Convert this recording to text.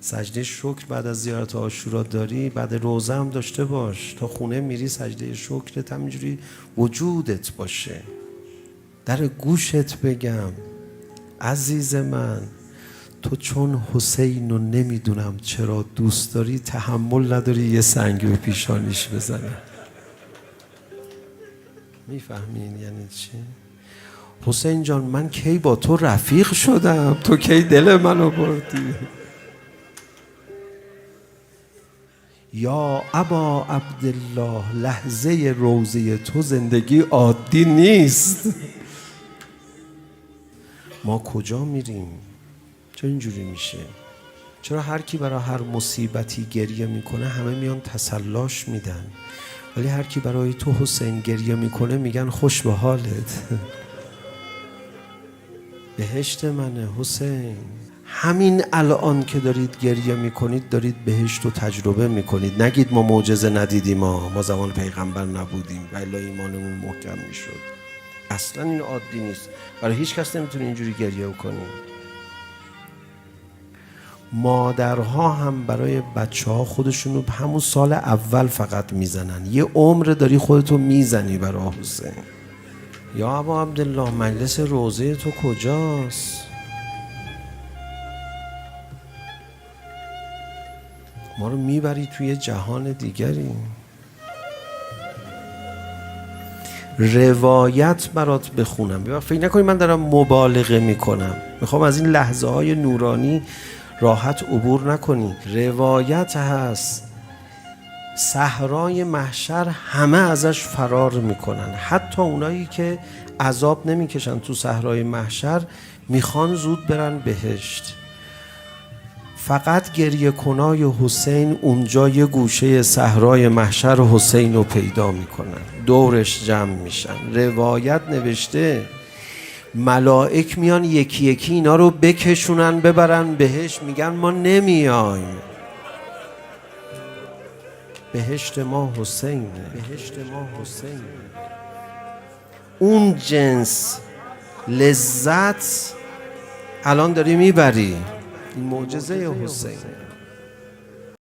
سجده شکر بعد از زیارت عاشورا داری، بعد روزه هم داشته باش. تا خونه میری سجده شکرت همینجوری وجودت باشه. در گوشت بگم عزیز من، تو چون حسین رو نمیدونم چرا دوست داری، تحمل نداری یه سنگ به پیشانیش بزنه. میفهمین یعنی چی؟ حسین جان من کی با تو رفیق شدم، تو کی دل منو بردی. یا ابا عبدالله، لحظه روضه تو زندگی عادی نیست. ما کجا میریم؟ چرا اینجوری میشه؟ چرا هر کی برای هر مصیبتی گریه میکنه همه میان تسلاش میدن، ولی هر کی برای تو حسین گریه میکنه میگن خوش به حالت. بهشت منه حسین. همین الان که دارید گریه میکنید دارید بهشت رو تجربه میکنید. نگید ما معجزه ندیدیم، ما زمان پیغمبر نبودیم و الا ایمانمون محکم میشد. اصلا این عادی نیست. برای هیچ کس نمیتونه اینجوری گریه کنیم. مادرها هم برای بچه ها خودشونو همون سال اول فقط میزنن. یه عمر داری خودتو میزنی برای حسین. یا ابا عبدالله مجلس روضه تو کجاست؟ ما رو میبری توی جهان دیگری. روایت برات بخونم، فکر نکنی من دارم مبالغه میکنم. میخوام از این لحظه های نورانی راحت عبور نکنی. روایت هست صحرای محشر همه ازش فرار میکنن، حتی اونایی که عذاب نمیکشن تو صحرای محشر میخوان زود برن بهشت. فقط گریه کنای حسین اونجا یه گوشه صحرای محشر حسین رو پیدا میکنن، دورش جمع میشن. روایت نوشته ملائک میان یکی یکی اینا رو بکشونن ببرن بهشت، میگن ما نمیایم. بهشت ما حسینه، بهشت ما حسینه. اون جنس لذت الان داری میبری. این معجزه حسین.